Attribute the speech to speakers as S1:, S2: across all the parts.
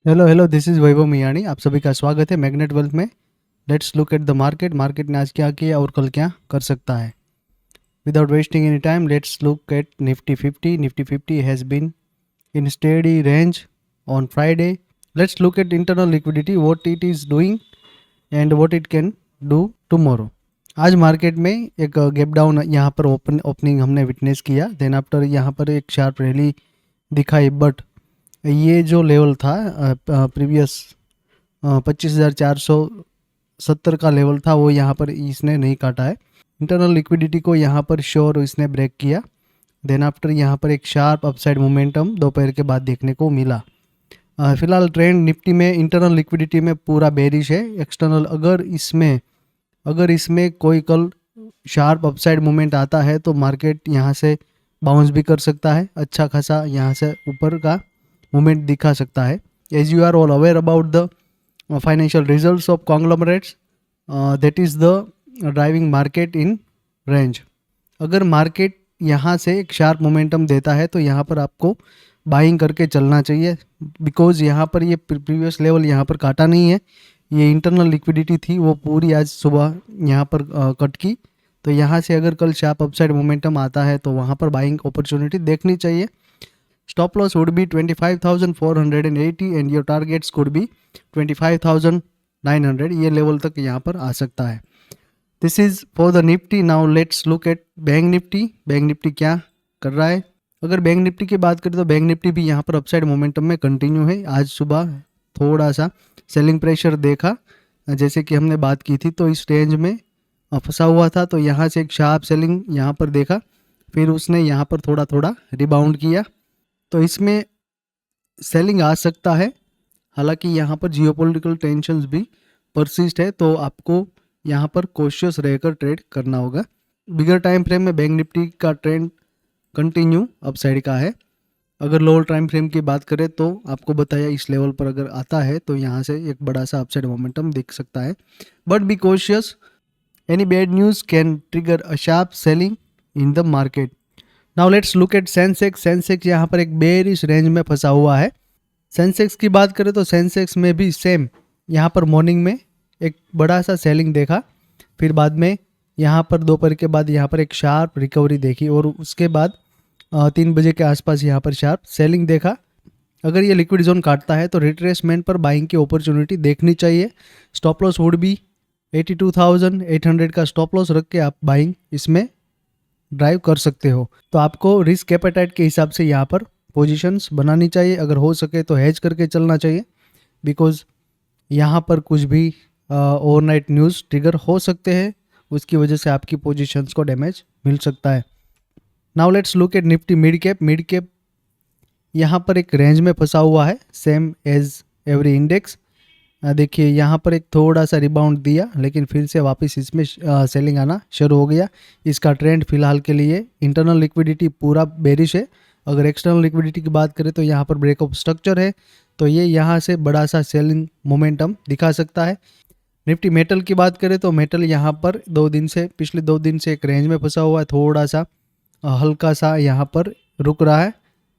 S1: Hello hello, this is वैभव मियाणी। आप सभी का स्वागत है मैग्नेट वेल्थ में। Let's look at the market. Market ने आज क्या किया और कल क्या कर सकता है। Without wasting any time, let's look at Nifty 50। Nifty 50 has been in steady range on Friday. Let's look at internal liquidity, what it is doing and what it can do tomorrow. आज मार्केट में एक गैप डाउन यहाँ पर opening हमने witness किया। Then after यहाँ पर एक शार्प रैली दिखाई, बट ये जो लेवल था प्रीवियस 25,470 का लेवल था, वो यहाँ पर इसने नहीं काटा है। इंटरनल लिक्विडिटी को यहाँ पर श्योर इसने ब्रेक किया। देन आफ्टर यहाँ पर एक शार्प अपसाइड मोमेंटम दोपहर के बाद देखने को मिला। फिलहाल ट्रेंड निफ्टी में इंटरनल लिक्विडिटी में पूरा बेरिश है। एक्सटर्नल अगर इसमें कोई कल शार्प अपसाइड मूवमेंट आता है तो मार्केट यहाँ से बाउंस भी कर सकता है। अच्छा खासा यहाँ से ऊपर का मूवमेंट दिखा सकता है। As you are all aware about the financial results of conglomerates, that is the driving market in range। अगर मार्केट यहाँ से एक शार्प मोमेंटम देता है तो यहाँ पर आपको बाइंग करके चलना चाहिए, बिकॉज यहाँ पर ये प्रीवियस लेवल यहाँ पर काटा नहीं है। ये इंटरनल लिक्विडिटी थी, वो पूरी आज सुबह यहाँ पर कट की। तो यहाँ से अगर कल शार्प अपसाइड मोमेंटम आता है तो वहाँ पर बाइंग अपॉर्चुनिटी देखनी चाहिए। Stop loss would be 25,480 and your targets could be 25,900। ये लेवल तक यहाँ पर आ सकता है। This is for the Nifty. Now let's look at bank Nifty. Bank Nifty क्या कर रहा है। अगर बैंक निफ्टी की बात करें तो बैंक निफ्टी भी यहाँ पर अपसाइड मोमेंटम में कंटिन्यू है। आज सुबह थोड़ा सा सेलिंग प्रेशर देखा, जैसे कि हमने बात की थी, तो इस रेंज में फंसा हुआ था। तो यहाँ से एक शार्प सेलिंग यहाँ पर देखा, फिर उसने यहाँ पर थोड़ा थोड़ा रिबाउंड किया, तो इसमें सेलिंग आ सकता है। हालांकि यहाँ पर जियोपॉलिटिकल टेंशन्स भी परसिस्ट है, तो आपको यहाँ पर कॉशियस रहकर ट्रेड करना होगा। बिगर टाइम फ्रेम में बैंक निफ्टी का ट्रेंड कंटिन्यू अपसाइड का है। अगर लोअर टाइम फ्रेम की बात करें तो आपको बताया इस लेवल पर अगर आता है तो यहाँ से एक बड़ा सा अपसाइड मोमेंटम दिख सकता है, but be cautious. Any bad news can trigger a sharp selling in the market. Now let's look eight Sensex. Sensex यहाँ पर एक बेरिश रेंज में फंसा हुआ है। सेंसेक्स की बात करें तो सेंसेक्स में भी सेम यहाँ पर मॉर्निंग में एक बड़ा सा सेलिंग देखा, फिर बाद में यहाँ पर दोपहर के बाद यहाँ पर एक शार्प रिकवरी देखी, और उसके बाद 3 बजे के आसपास यहाँ पर शार्प सेलिंग देखा। अगर ये लिक्विड जोन काटता है तो रिट्रेसमेंट पर बाइंग की अपॉर्चुनिटी देखनी चाहिए। स्टॉप लॉस वुड बी 82,800 का स्टॉप लॉस रख के आप बाइंग इसमें ड्राइव कर सकते हो। तो आपको रिस्क एपेटाइट के हिसाब से यहाँ पर पोजीशंस बनानी चाहिए। अगर हो सके तो हेज करके चलना चाहिए, बिकॉज यहाँ पर कुछ भी ओवरनाइट न्यूज़ ट्रिगर हो सकते हैं, उसकी वजह से आपकी पोजीशंस को डैमेज मिल सकता है। Now let's look at Nifty mid cap. Mid cap यहाँ पर एक रेंज में फंसा हुआ है, सेम एज एवरी इंडेक्स। देखिए यहाँ पर एक थोड़ा सा रिबाउंड दिया, लेकिन फिर से वापस इसमें सेलिंग आना शुरू हो गया। इसका ट्रेंड फिलहाल के लिए इंटरनल लिक्विडिटी पूरा बेरिश है। अगर एक्सटर्नल लिक्विडिटी की बात करें तो यहाँ पर ब्रेकअप स्ट्रक्चर है, तो ये यहाँ से बड़ा सा सेलिंग मोमेंटम दिखा सकता है। निफ्टी मेटल की बात करें तो मेटल यहाँ पर पिछले 2 दिन से एक रेंज में फंसा हुआ है, थोड़ा सा हल्का सा यहाँ पर रुक रहा है।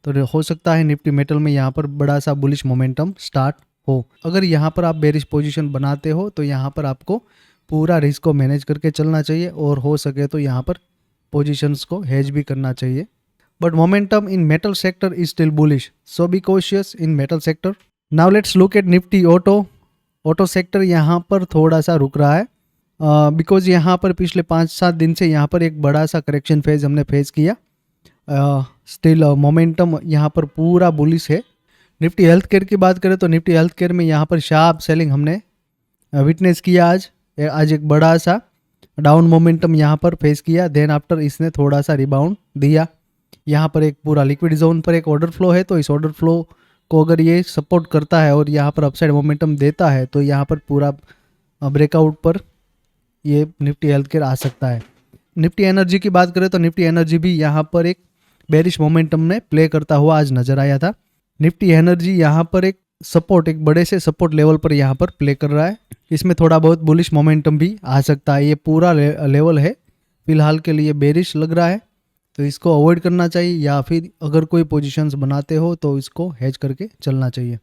S1: तो हो सकता है निफ्टी मेटल में यहाँ पर बड़ा सा बुलिश मोमेंटम स्टार्ट हो। अगर यहाँ पर आप बेरिश पोजीशन बनाते हो तो यहाँ पर आपको पूरा रिस्क को मैनेज करके चलना चाहिए, और हो सके तो यहाँ पर पोजीशंस को हेज भी करना चाहिए। But momentum in metal sector is still bullish, so be cautious in metal sector. Now let's look at Nifty auto. Auto sector यहाँ पर थोड़ा सा रुक रहा है, बिकॉज यहाँ पर पिछले 5-7 दिन से यहाँ पर एक बड़ा सा करेक्शन फेज हमने फेस किया। स्टिल मोमेंटम यहाँ पर पूरा बुलिश है। निफ्टी हेल्थ केयर की बात करें तो निफ्टी हेल्थ केयर में यहाँ पर शार्प सेलिंग हमने विटनेस किया। आज एक बड़ा सा डाउन मोमेंटम यहाँ पर फेस किया। देन आफ्टर इसने थोड़ा सा रिबाउंड दिया। यहाँ पर एक पूरा लिक्विड जोन पर एक ऑर्डर फ्लो है, तो इस ऑर्डर फ्लो को अगर ये सपोर्ट करता है और यहाँ पर अपसाइड मोमेंटम देता है तो यहाँ पर पूरा ब्रेकआउट पर ये निफ्टी हेल्थ केयर आ सकता है। निफ्टी एनर्जी की बात करें तो निफ्टी एनर्जी भी यहाँ पर एक बेरिश मोमेंटम में प्ले करता हुआ आज नजर आया था। निफ्टी एनर्जी यहाँ पर एक बड़े से सपोर्ट लेवल पर यहाँ पर प्ले कर रहा है। इसमें थोड़ा बहुत बुलिश मोमेंटम भी आ सकता है। ये पूरा लेवल है फिलहाल के लिए बेरिश लग रहा है, तो इसको अवॉइड करना चाहिए, या फिर अगर कोई पोजीशंस बनाते हो तो इसको हेज करके चलना चाहिए।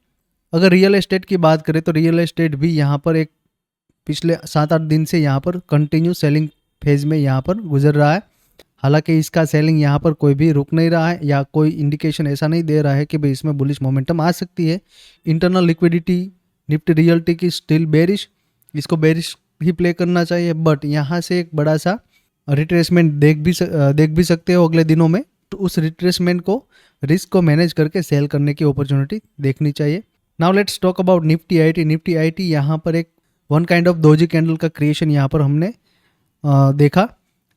S1: अगर रियल एस्टेट की बात करें तो रियल एस्टेट भी यहाँ पर एक पिछले 7-8 दिन से यहाँ पर कंटिन्यू सेलिंग फेज में यहाँ पर गुजर रहा है। हालांकि इसका सेलिंग यहाँ पर कोई भी रुक नहीं रहा है या कोई इंडिकेशन ऐसा नहीं दे रहा है कि भाई इसमें बुलिश मोमेंटम आ सकती है। इंटरनल लिक्विडिटी निफ्टी रियल्टी की स्टिल बेरिश, इसको बेरिश ही प्ले करना चाहिए, बट यहाँ से एक बड़ा सा रिट्रेसमेंट देख भी सकते हो अगले दिनों में। तो उस रिट्रेसमेंट को, रिस्क को मैनेज करके सेल करने की अपॉर्चुनिटी देखनी चाहिए। Now let's talk about Nifty IT. Nifty IT यहाँ पर एक one kind of doji candle का क्रिएशन यहाँ पर हमने देखा।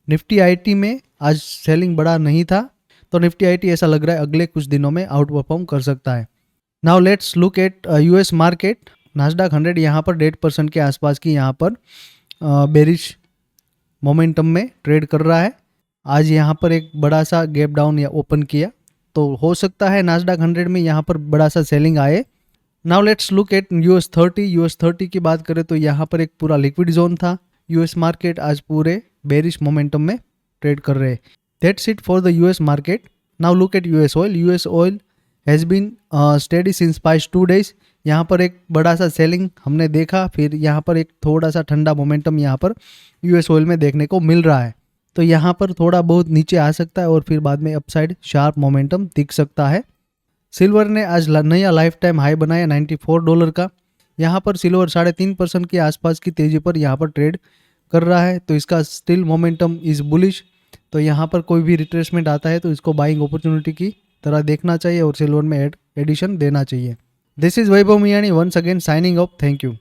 S1: निफ्टी आईटी में आज सेलिंग बड़ा नहीं था, तो निफ्टी आईटी ऐसा लग रहा है अगले कुछ दिनों में आउट परफॉर्म कर सकता है। Now let's look at US market. Nasdaq 100 यहाँ पर 1.5% के आसपास की यहाँ पर बेरिश मोमेंटम में ट्रेड कर रहा है। आज यहाँ पर एक बड़ा सा गैप डाउन या ओपन किया, तो हो सकता है नास्डैक 100 में यहाँ पर बड़ा सा सेलिंग आए। Now let's look at US 30। US 30 की बात करें तो यहाँ पर एक पूरा लिक्विड जोन था। यूएस मार्केट आज पूरे बेरिश मोमेंटम में ट्रेड कर रहे हैं। That's it for the US market. Now look at US oil. US oil has been steady since past 2 days। यहाँ पर एक बड़ा सा सेलिंग हमने देखा, फिर यहाँ पर एक थोड़ा सा ठंडा मोमेंटम यहाँ पर यूएस ऑयल में देखने को मिल रहा है। तो यहाँ पर थोड़ा बहुत नीचे आ सकता है और फिर बाद में अपसाइड शार्प मोमेंटम दिख सकता है। सिल्वर ने आज नया लाइफ टाइम हाई बनाया $94 का। यहाँ पर सिल्वर 3.5% के आसपास की तेज़ी पर यहाँ पर ट्रेड कर रहा है, तो इसका स्टिल मोमेंटम इज़ बुलिश। तो यहाँ पर कोई भी रिट्रेसमेंट आता है तो इसको बाइंग अपॉर्चुनिटी की तरह देखना चाहिए और सिल्वर में एडिशन देना चाहिए। This is Vaibhav Miyani once again signing off. Thank you.